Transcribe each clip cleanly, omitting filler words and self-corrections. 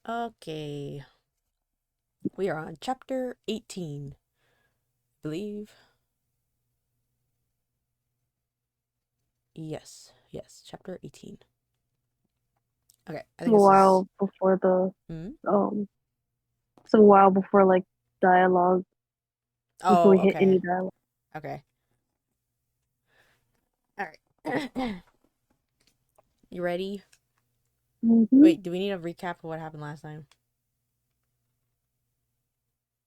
Okay, we are on chapter 18, I believe. Yes, chapter 18. Okay, I A think this is. while before the Hmm? um it's a while before like dialogue before Oh, we hit any okay. dialogue. Okay. Alright. You ready? Mm-hmm. Wait, do we need a recap of what happened last time?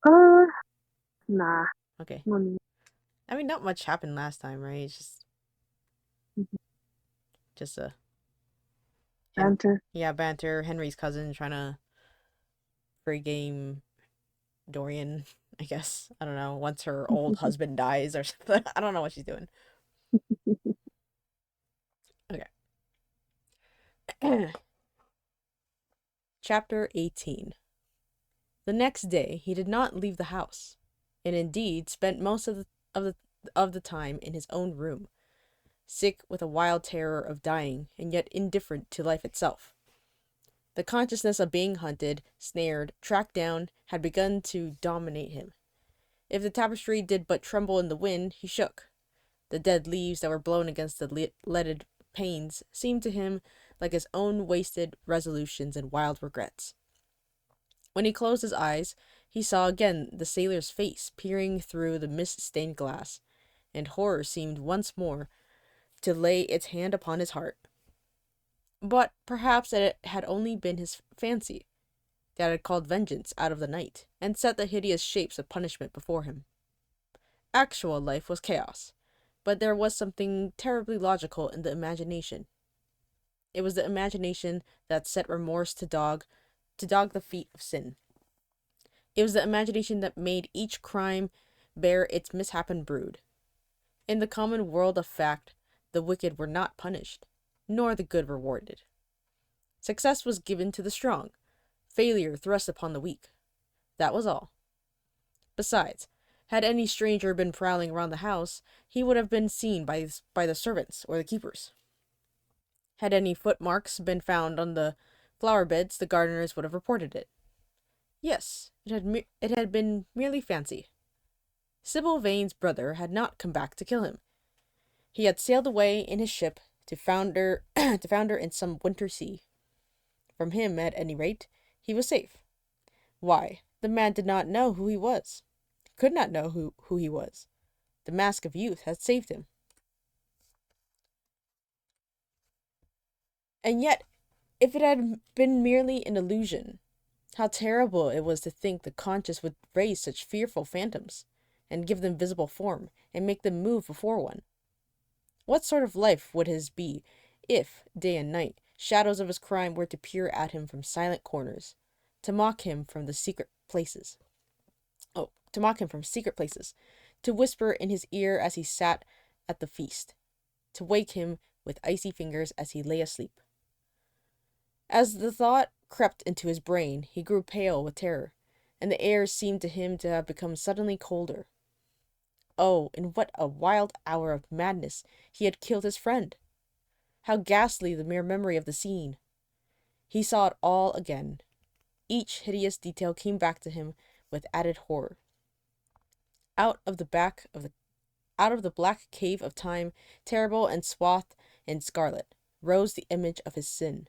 Uh nah. Okay. No need. I mean, not much happened last time, right? It's Mhm. just a. Banter. Yeah, banter. Henry's cousin trying to free game Dorian, I guess. I don't know. Once her old husband dies or something. I don't know what she's doing. Okay. Chapter 18. The next day he did not leave the house, and indeed spent most of the of the time in his own room, sick with a wild terror of dying, and yet indifferent to life itself. The consciousness of being hunted, snared, tracked down had begun to dominate him. If the tapestry did but tremble in the wind, he shook. The dead leaves that were blown against the leaded panes seemed to him like his own wasted resolutions and wild regrets. When he closed his eyes, he saw again the sailor's face peering through the mist-stained glass, and horror seemed once more to lay its hand upon his heart. But perhaps it had only been his fancy that had called vengeance out of the night, and set the hideous shapes of punishment before him. Actual life was chaos, but there was something terribly logical in the imagination. It was the imagination that set remorse to dog the feet of sin. It was the imagination that made each crime bear its misshapen brood. In the common world of fact, the wicked were not punished, nor the good rewarded. Success was given to the strong, failure thrust upon the weak. That was all. Besides, had any stranger been prowling around the house, he would have been seen by the servants or the keepers. Had any footmarks been found on the flower beds, the gardeners would have reported it. Yes, it had been merely fancy. Sybil Vane's brother had not come back to kill him. He had sailed away in his ship to founder to founder in some winter sea. From him, at any rate, he was safe. Why, the man did not know who he was. Could not know who he was. The mask of youth had saved him. And yet, if it had been merely an illusion, how terrible it was to think the conscious would raise such fearful phantoms, and give them visible form, and make them move before one. What sort of life would his be, if, day and night, shadows of his crime were to peer at him from silent corners, to mock him from the secret places? To mock him from secret places, to whisper in his ear as he sat at the feast, to wake him with icy fingers as he lay asleep. As the thought crept into his brain, he grew pale with terror, and the air seemed to him to have become suddenly colder. Oh, in what a wild hour of madness he had killed his friend! How ghastly the mere memory of the scene! He saw it all again. Each hideous detail came back to him with added horror. Out of the back of the out of the black cave of time, terrible and swathed in scarlet, rose the image of his sin.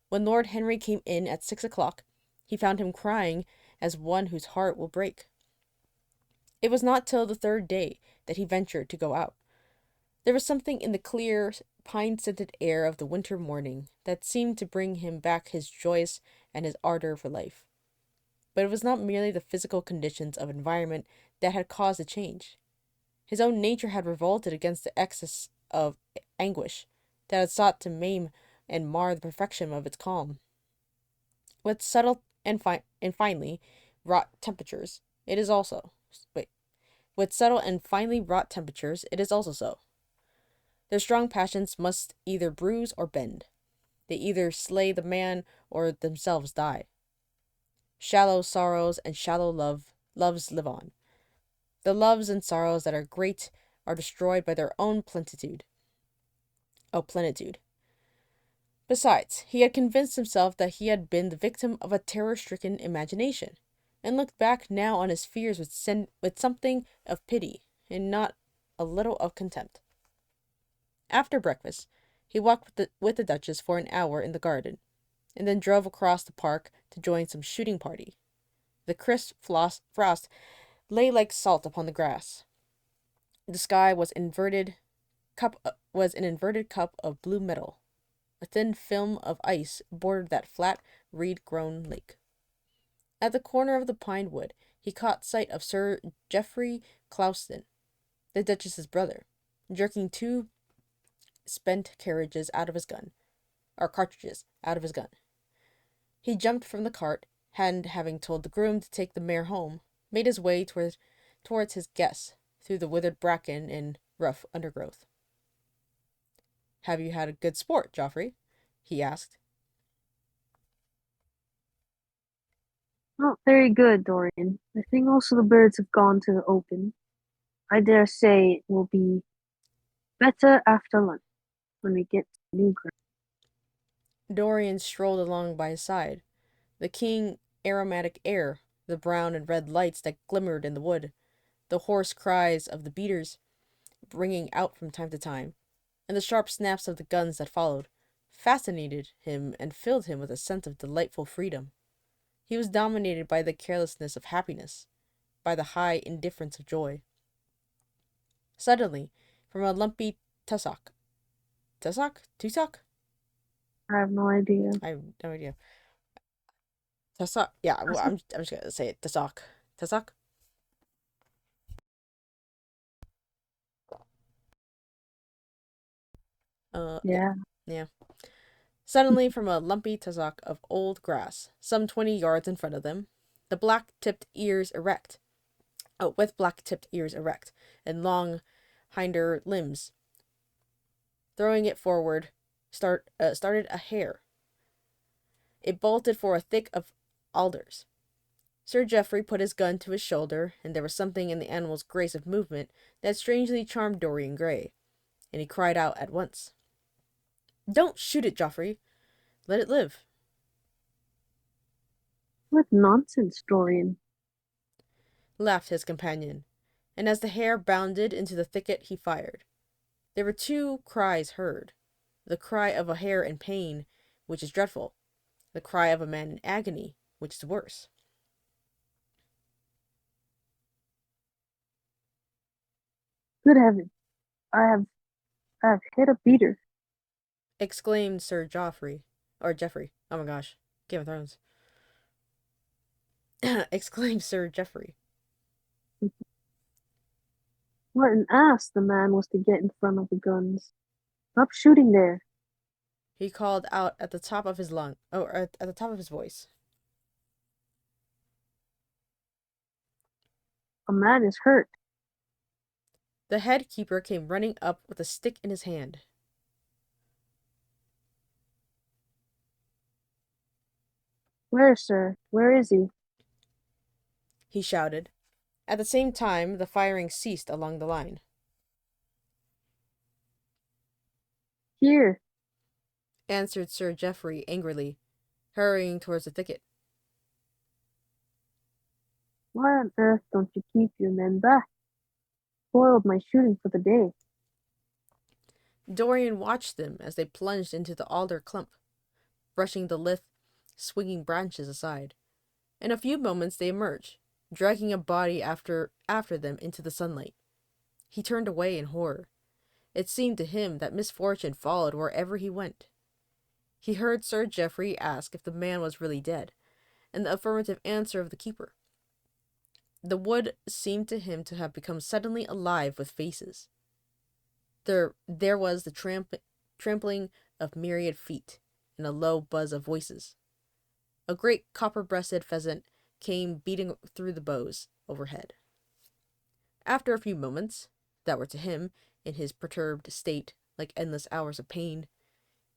When Lord Henry came in at 6 o'clock, he found him crying as one whose heart will break. It was not till the third day that he ventured to go out. There was something in the clear, pine-scented air of the winter morning that seemed to bring him back his joyous and his ardor for life. But it was not merely the physical conditions of environment that had caused the change. His own nature had revolted against the excess of anguish that had sought to maim and mar the perfection of its calm. With subtle and finely wrought temperatures, it is also wait. With subtle and finely wrought temperatures, it is also so. Their strong passions must either bruise or bend. They either slay the man or themselves die. Shallow sorrows and shallow loves live on. The loves and sorrows that are great are destroyed by their own plenitude. Oh, plenitude. Besides, he had convinced himself that he had been the victim of a terror-stricken imagination, and looked back now on his fears with something of pity and not a little of contempt. After breakfast, he walked with the Duchess for an hour in the garden, and then drove across the park to join some shooting party. The crisp frost lay like salt upon the grass. The sky was an inverted cup of blue metal. A thin film of ice bordered that flat, reed-grown lake. At the corner of the pine wood, he caught sight of Sir Geoffrey Clouston, the Duchess's brother, jerking two spent cartridges out of his gun. He jumped from the cart, and having told the groom to take the mare home, made his way towards his guests through the withered bracken and rough undergrowth. "Have you had a good sport, Joffrey?" he asked. Not very good, Dorian. I think most of the birds have gone to the open. I dare say it will be better after lunch when we get to new ground. Dorian strolled along by his side. The keen, aromatic air, the brown and red lights that glimmered in the wood, the hoarse cries of the beaters ringing out from time to time, and the sharp snaps of the guns that followed, fascinated him and filled him with a sense of delightful freedom. He was dominated by the carelessness of happiness, by the high indifference of joy. Suddenly, from a lumpy tussock? I have no idea. I have no idea. Tussock? Yeah, well, I'm just gonna say it. Tussock. Tussock? Yeah. Yeah. Yeah. Suddenly, from a lumpy tussock of old grass, some 20 yards in front of them, the black-tipped ears erect, with black-tipped ears erect, and long hinder limbs, throwing it forward, started a hare. It bolted for a thick of alders. Sir Geoffrey put his gun to his shoulder, and there was something in the animal's grace of movement that strangely charmed Dorian Gray, and he cried out at once. "Don't shoot it, Joffrey! Let it live!" What nonsense, Dorian. Laughed his companion, and as the hare bounded into the thicket he fired. There were two cries heard, the cry of a hare in pain, which is dreadful, the cry of a man in agony, which is worse. Good heavens. I have hit a beater. Exclaimed Sir Geoffrey, or Geoffrey, oh my gosh, Game of Thrones. Exclaimed Sir Geoffrey. What an ass the man was to get in front of the guns. Stop shooting there. He called out at the top of his at the top of his voice. A man is hurt. The head keeper came running up with a stick in his hand. Where, sir? Where is he? He shouted. At the same time, the firing ceased along the line. Here. Answered Sir Geoffrey angrily, hurrying towards the thicket. Why on earth don't you keep your men back? Spoiled my shooting for the day. Dorian watched them as they plunged into the alder clump, brushing the lithe, swinging branches aside. In a few moments they emerged, dragging a body after them into the sunlight. He turned away in horror. It seemed to him that misfortune followed wherever he went. He heard Sir Geoffrey ask if the man was really dead, and the affirmative answer of the keeper. The wood seemed to him to have become suddenly alive with faces. There was the trampling of myriad feet, and a low buzz of voices. A great copper-breasted pheasant came beating through the boughs overhead. After a few moments, that were to him, in his perturbed state, like endless hours of pain,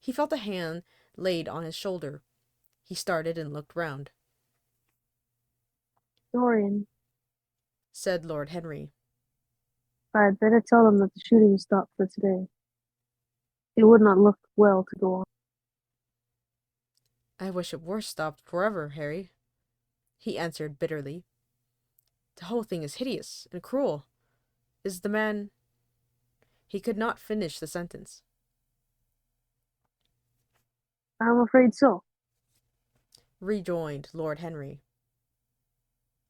he felt a hand laid on his shoulder. He started and looked round. Dorian, Said Lord Henry. I'd better tell them that the shooting is stopped for today. It would not look well to go on. I wish it were stopped forever, Harry, he answered bitterly. The whole thing is hideous and cruel. Is the man... He could not finish the sentence. I'm afraid so. Rejoined Lord Henry.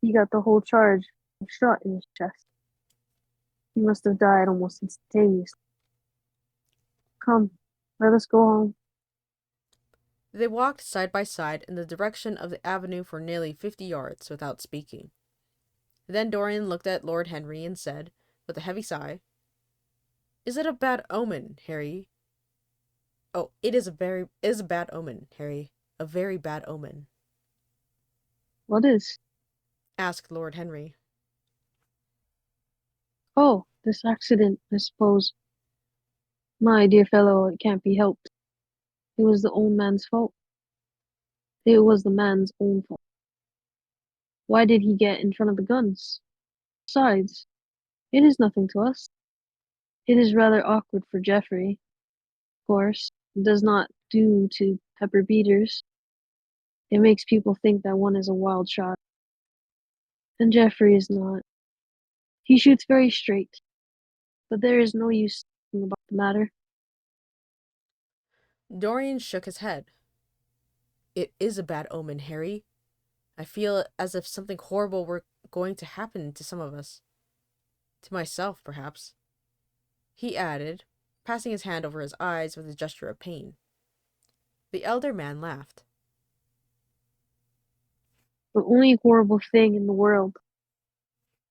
He got the whole charge of shot in his chest. He must have died almost instantaneously. Come, let us go home. They walked side by side in the direction of the avenue for nearly 50 yards without speaking. Then Dorian looked at Lord Henry and said, with a heavy sigh, "Is it a bad omen, Harry?" "Oh, it is a bad omen, Harry. A very bad omen," What is? asked Lord Henry. Oh, this accident, I suppose. My dear fellow, it can't be helped. It was the old man's fault. It was the man's own fault. Why did he get in front of the guns? Besides, it is nothing to us. It is rather awkward for Geoffrey, of course. It does not do to pepper beaters. It makes people think that one is a wild shot. And Geoffrey is not. He shoots very straight, but there is no use thinking about the matter. Dorian shook his head. "It is a bad omen, Harry. I feel as if something horrible were going to happen to some of us. To myself, perhaps," he added, passing his hand over his eyes with a gesture of pain. The elder man laughed. The only horrible thing in the world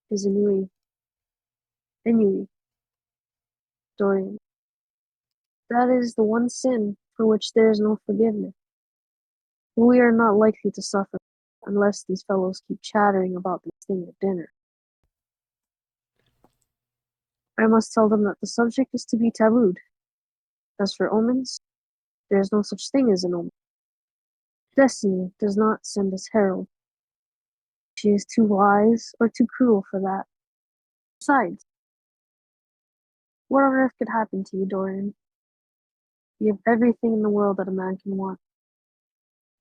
is ennui. Ennui, Dorian. That is the one sin for which there is no forgiveness. We are not likely to suffer unless these fellows keep chattering about this thing at dinner. I must tell them that the subject is to be tabooed. As for omens, there is no such thing as an omen. Destiny does not send us herald. She is too wise or too cruel for that. Besides, what on earth could happen to you, Dorian? You have everything in the world that a man can want.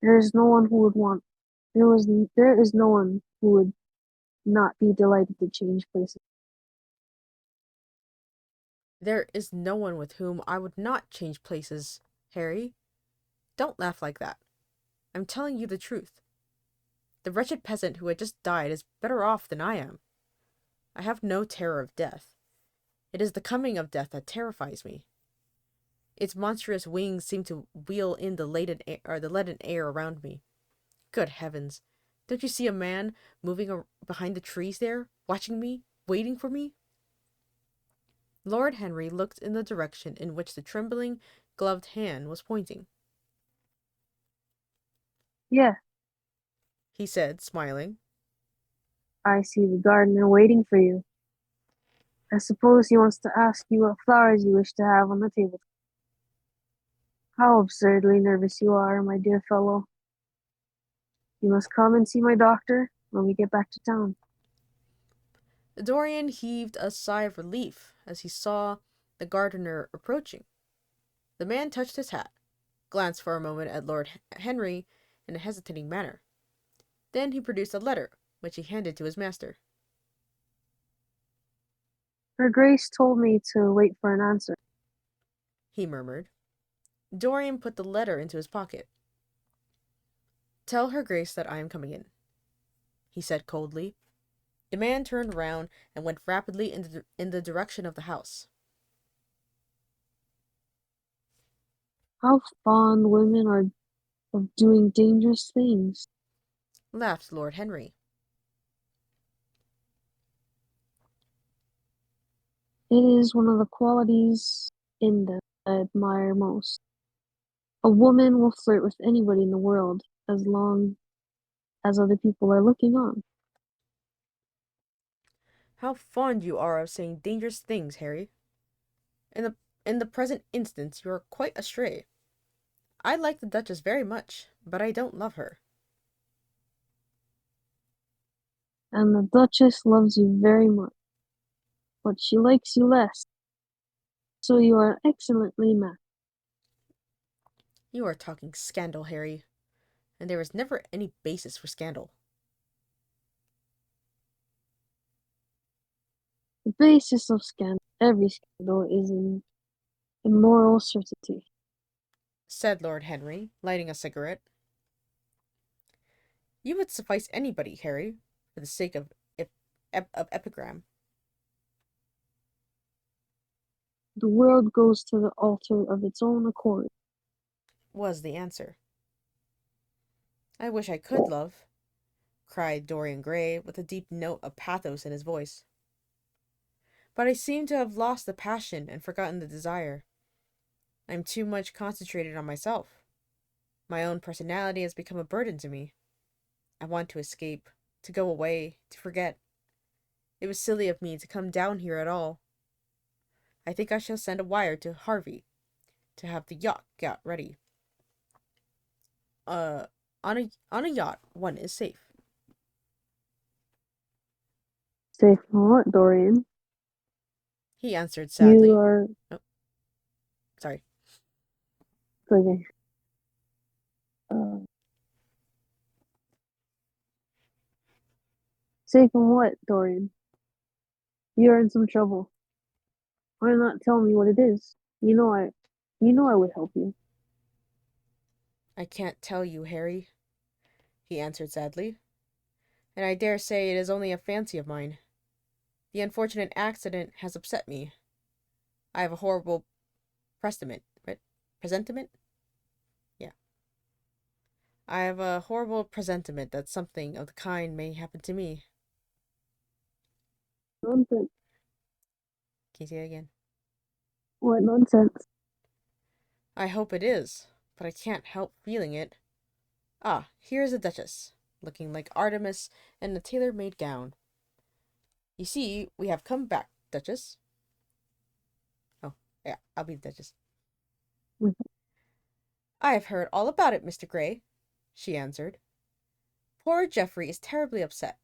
There is no one who would want. There is no one who would not be delighted to change places. "There is no one with whom I would not change places, Harry. Don't laugh like that. I'm telling you the truth. The wretched peasant who had just died is better off than I am. I have no terror of death. It is the coming of death that terrifies me. Its monstrous wings seem to wheel in the leaden air around me. Good heavens! Don't you see a man moving behind the trees there, watching me, waiting for me?" Lord Henry looked in the direction in which the trembling, gloved hand was pointing. Yeah, He said, smiling. I see the gardener waiting for you. I suppose he wants to ask you what flowers you wish to have on the table. How absurdly nervous you are, my dear fellow. You must come and see my doctor when we get back to town. Dorian heaved a sigh of relief as he saw the gardener approaching. The man touched his hat, glanced for a moment at Lord Henry in a hesitating manner. Then he produced a letter, which he handed to his master. Her Grace told me to wait for an answer. He murmured. Dorian put the letter into his pocket. "Tell her Grace that I am coming in," he said coldly. The man turned round and went rapidly in the direction of the house. How fond women are of doing dangerous things. Laughed Lord Henry. It is one of the qualities in them I admire most. A woman will flirt with anybody in the world as long as other people are looking on. "How fond you are of saying dangerous things, Harry. In the in the present instance you are quite astray. I like the Duchess very much, but I don't love her." And the Duchess loves you very much, but she likes you less. So you are excellently matched. "You are talking scandal, Harry. and there was never any basis for scandal. The basis of every scandal is an immoral certainty. Said Lord Henry, lighting a cigarette. You would suffice anybody, Harry, for the sake of epigram. The world goes to the altar of its own accord. Was the answer. I wish I could, love, cried Dorian Gray with a deep note of pathos in his voice. But I seem to have lost the passion and forgotten the desire. I'm too much concentrated on myself. My own personality has become a burden to me. I want to escape, to go away, to forget. It was silly of me to come down here at all. I think I shall send a wire to Harvey to have the yacht got ready. Uh, on a yacht, one is safe. Safe from what, Dorian? He answered You sadly. are Oh, sorry. okay. Uh, Safe from what, Dorian? You're in some trouble. Why not tell me what it is? You know I would help you. I can't tell you, Harry, he answered sadly, and I dare say it is only a fancy of mine. The unfortunate accident has upset me. I have a horrible presentiment, right? Presentiment? Yeah. I have a horrible presentiment that something of the kind may happen to me. Nonsense. Can you say it again? What nonsense? I hope it is, but I can't help feeling it. Ah, here is the Duchess, looking like Artemis in a tailor-made gown. You see, we have come back, Duchess. Oh, yeah, I'll be the Duchess. I have heard all about it, Mr. Gray, she answered. Poor Geoffrey is terribly upset,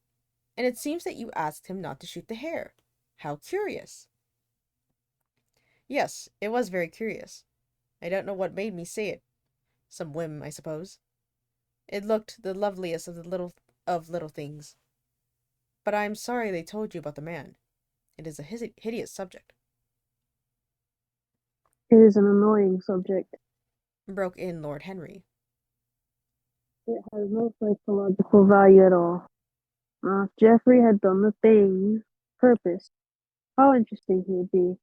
and it seems that you asked him not to shoot the hare. How curious. Yes, it was very curious. I don't know what made me say it. Some whim, I suppose. It looked the loveliest of little things. But I am sorry they told you about the man. It is a hideous subject. It is an annoying subject. Broke in Lord Henry. It has no psychological value at all. If Geoffrey had done the thing purpose, how interesting he would be.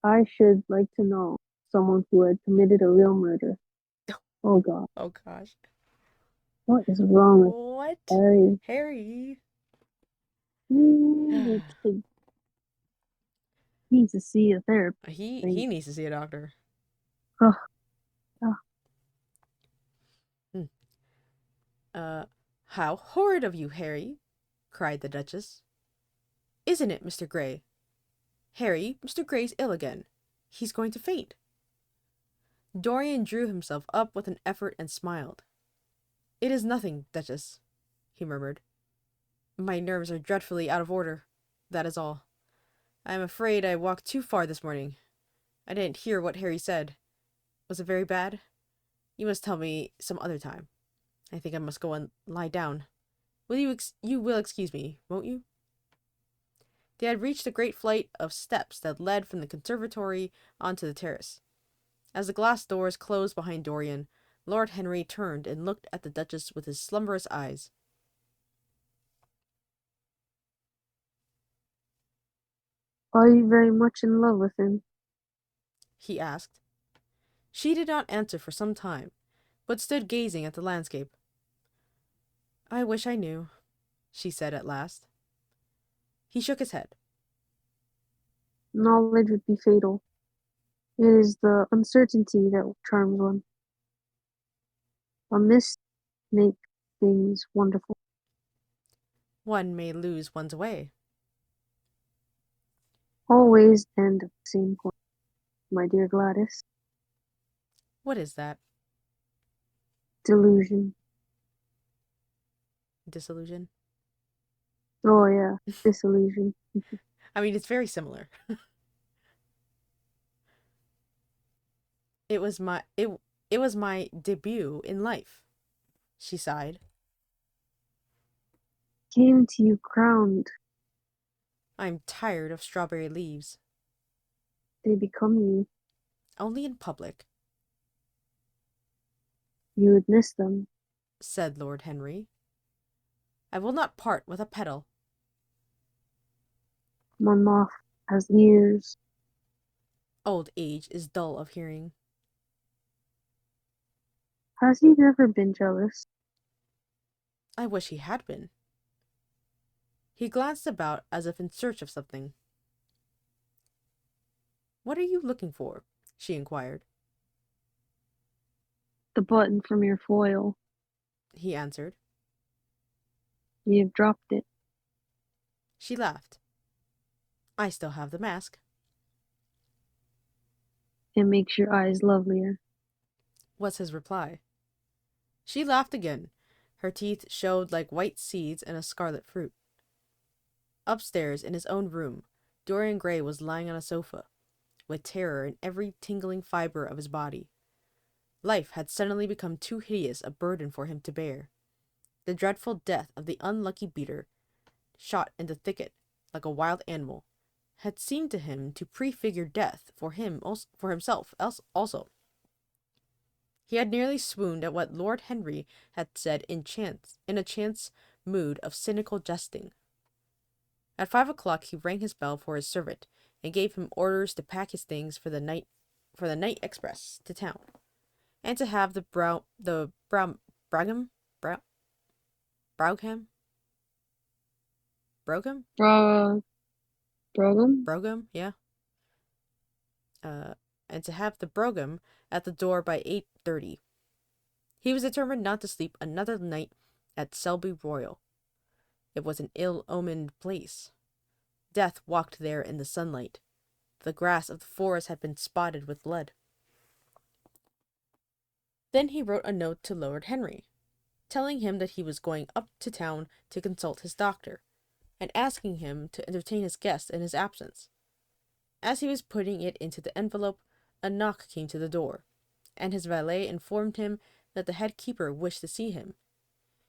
I should like to know someone who had committed a real murder. Oh God, Oh gosh. what is wrong with What? Harry? Harry. The kid needs to see a therapist. He needs to see a doctor. Oh, oh, Hmm. How horrid of you, Harry, cried the Duchess. Isn't it, Mr. Gray? Harry, Mr. Gray's ill again. He's going to faint. Dorian drew himself up with an effort and smiled. It is nothing, Duchess, he murmured. My nerves are dreadfully out of order. That is all. I am afraid I walked too far this morning. I didn't hear what Harry said. Was it very bad? You must tell me some other time. I think I must go and lie down. You will excuse me, won't you? They had reached a great flight of steps that led from the conservatory onto the terrace. As the glass doors closed behind Dorian, Lord Henry turned and looked at the Duchess with his slumberous eyes. are you very much in love with him? He asked. She did not answer for some time, but stood gazing at the landscape. I wish I knew, she said at last. He shook his head. Knowledge would be fatal. It is the uncertainty that charms one. A mist makes things wonderful. One may lose one's way. Always end at the same point, my dear Gladys. What is that? Delusion. Disillusion? Oh yeah, disillusion. I mean, it's very similar. It was my debut in life. she sighed. Came to you crowned. I'm tired of strawberry leaves. They become you. Only in public, You would miss them. said Lord Henry. I will not part with a petal. Monmouth has ears. Old age is dull of hearing. Has he never been jealous? I wish he had been. He glanced about as if in search of something. What are you looking for? She inquired. The button from your foil. He answered. You've dropped it. She laughed. I still have the mask, It makes your eyes lovelier. was his reply. She laughed again. Her teeth showed like white seeds in a scarlet fruit. Upstairs, in his own room, Dorian Gray was lying on a sofa, with terror in every tingling fiber of his body. Life had suddenly become too hideous a burden for him to bear. The dreadful death of the unlucky beater, shot in the thicket like a wild animal, had seemed to him to prefigure death for himself also. He had nearly swooned at what Lord Henry had said in a chance mood of cynical jesting. At 5 o'clock he rang his bell for his servant, and gave him orders to pack his things for the night express to town, and to have the Brougham Brougham Brougham Bra Brougham? Brougham, yeah. Uh, and to have the brougham at the door by 8:30. He was determined not to sleep another night at Selby Royal. It was an ill-omened place. Death walked there in the sunlight. The grass of the forest had been spotted with blood. Then he wrote a note to Lord Henry, telling him that he was going up to town to consult his doctor, and asking him to entertain his guests in his absence. As he was putting it into the envelope, a knock came to the door, and his valet informed him that the head keeper wished to see him.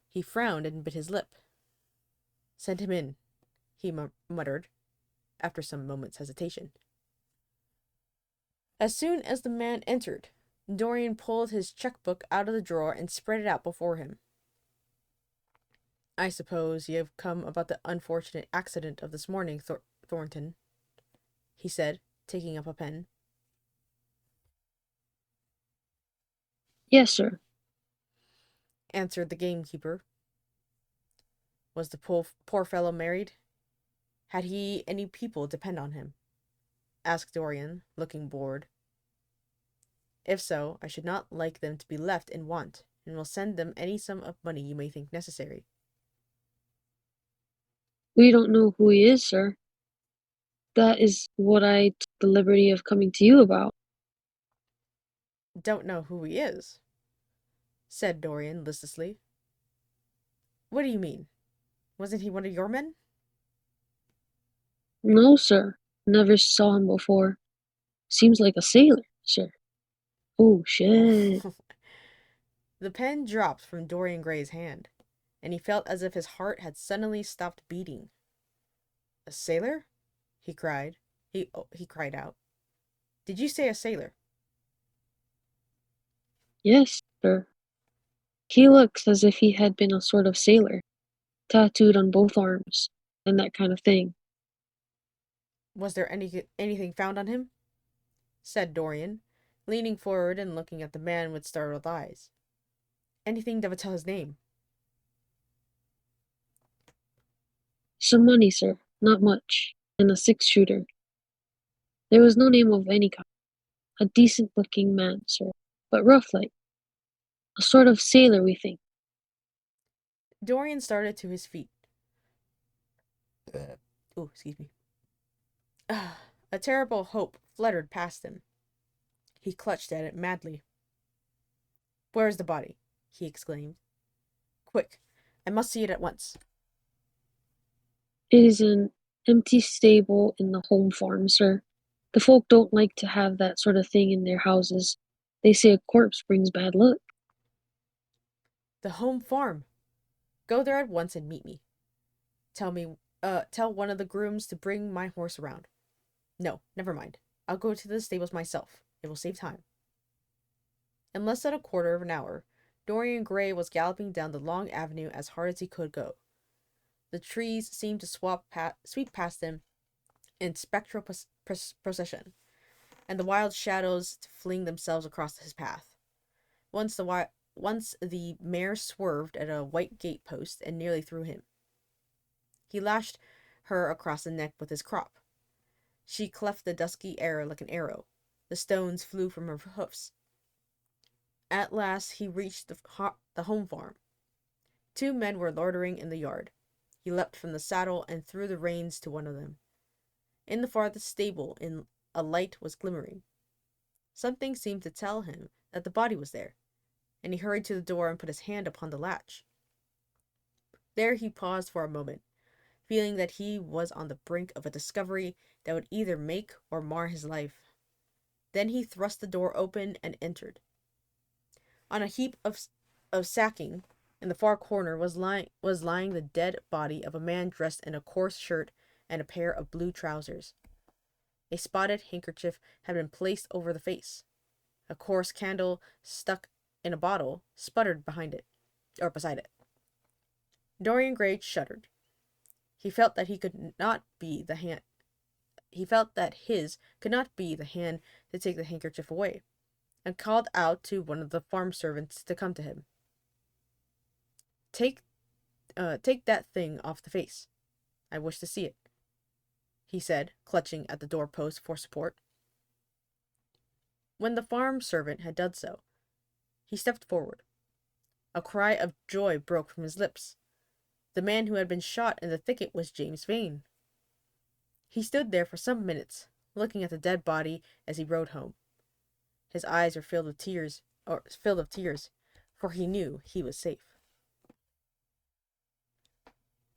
He frowned and bit his lip. Send him in, he muttered, after some moments' hesitation. As soon as the man entered, Dorian pulled his checkbook out of the drawer and spread it out before him. I suppose you have come about the unfortunate accident of this morning, Thornton, he said, taking up a pen. Yes, sir. Answered the gamekeeper. Was the poor fellow married? Had he any people depend on him? Asked Dorian, looking bored. If so, I should not like them to be left in want, and will send them any sum of money you may think necessary. We don't know who he is, sir. That is what I took the liberty of coming to you about. Don't know who he is, said Dorian listlessly. What do you mean? Wasn't he one of your men? No, sir. Never saw him before. Seems like a sailor, sir. Oh, shit. The pen dropped from Dorian Gray's hand, and he felt as if his heart had suddenly stopped beating. A sailor? He cried. He cried out. Did you say a sailor? Yes, sir. He looks as if he had been a sort of sailor, tattooed on both arms, and that kind of thing. Was there anything found on him? Said Dorian, leaning forward and looking at the man with startled eyes. Anything that would tell his name? Some money, sir. Not much. And a 6-shooter. There was no name of any kind. A decent-looking man, sir, but rough-like. A sort of sailor, we think. Dorian started to his feet. Oh, excuse me. A terrible hope fluttered past him. He clutched at it madly. Where is the body? He exclaimed. Quick, I must see it at once. It is an empty stable in the home farm, sir. The folk don't like to have that sort of thing in their houses. They say a corpse brings bad luck. The home farm. Go there at once and meet me. Tell one of the grooms to bring my horse around. No, never mind. I'll go to the stables myself. It will save time. In less than a quarter of an hour, Dorian Gray was galloping down the long avenue as hard as he could go. The trees seemed to sweep past him in spectral procession, and the wild shadows to fling themselves across his path. Once the mare swerved at a white gate post and nearly threw him. He lashed her across the neck with his crop. She cleft the dusky air like an arrow. The stones flew from her hoofs. At last he reached the home farm. Two men were loitering in the yard. He leapt from the saddle and threw the reins to one of them. In the farthest stable a light was glimmering. Something seemed to tell him that the body was there, and he hurried to the door and put his hand upon the latch. There he paused for a moment, feeling that he was on the brink of a discovery that would either make or mar his life. Then he thrust the door open and entered. On a heap of sacking in the far corner was lying the dead body of a man dressed in a coarse shirt and a pair of blue trousers. A spotted handkerchief had been placed over the face. A coarse candle stuck in a bottle sputtered beside it. Dorian Gray shuddered. He felt that his could not be the hand to take the handkerchief away, and called out to one of the farm servants to come to him. Take that thing off the face. I wish to see it, he said, clutching at the doorpost for support. When the farm servant had done so, he stepped forward. A cry of joy broke from his lips. The man who had been shot in the thicket was James Vane. He stood there for some minutes, looking at the dead body as he rode home. His eyes were filled of tears, for he knew he was safe.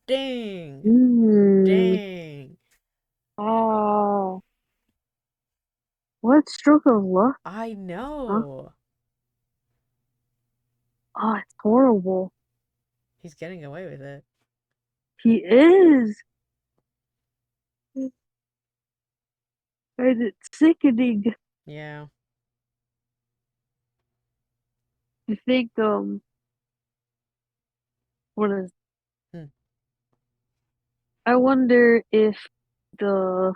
Dang! Dang! Oh, what stroke of luck? I Huh? know. Oh, it's horrible. He's getting away with it. He is. And it's sickening. Yeah. I think, what is, Hmm. I wonder if the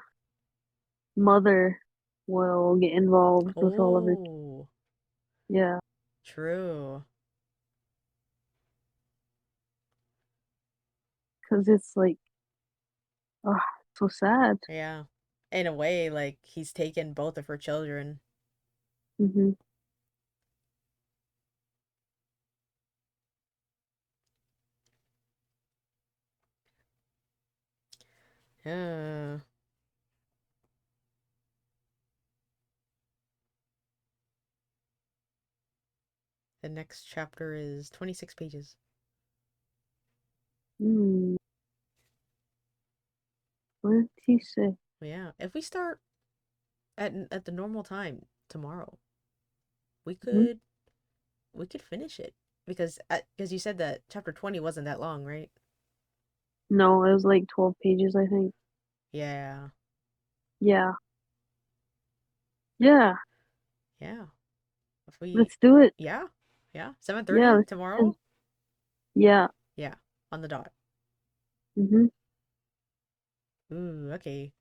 mother will get involved with all of it. Oh, Yeah, true. because it's like, oh, so sad. Yeah. In a way, like, he's taken both of her children. Hmm. Yeah. The next chapter is 26 pages. Hmm. What did he say? Yeah. If we start at the normal time tomorrow, we Hmm. could we could finish it because you said that chapter 20 wasn't that long, right? No, it was like 12 pages, I think. Yeah. Yeah. Yeah. Yeah. If we Let's do it. Yeah. Yeah. Yeah, 7:30 let's do tomorrow? it. Yeah. Yeah. On the dot. Hmm. Ooh, okay.